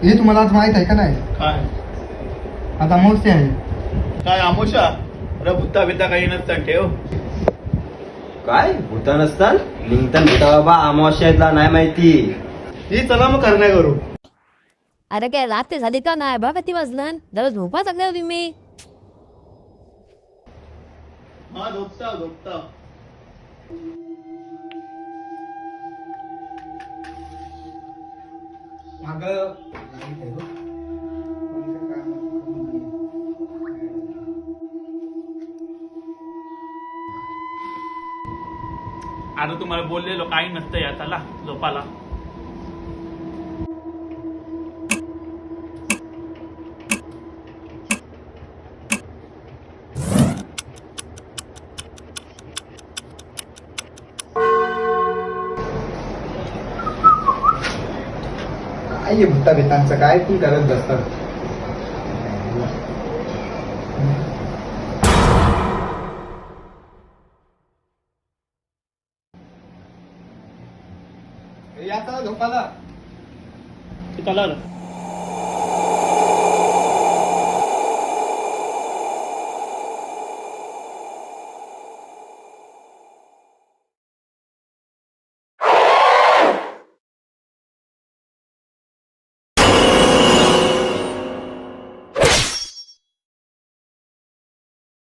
हे तुम्हाला आज माहित आहे का नाही? काय आज अमावस्या आहे. काय आमोशा? अरे भूता बिता काही नसतं ठेव. काय भूता नसतात निघतात भूता बाबा अमावस्याला नाही माहिती. ही चला मग करण्या करू. अरे काय रात्री झाली का नाही बा किती वाजलं दररोज झोपा सगळ्या तुम्ही. हा झोपता झोपता. आता तुम्हाला बोललेलो काही नसतं या चला झोपाला. काय भुता बेतांचं काय तू करत बसतात. याचा झोपाला चला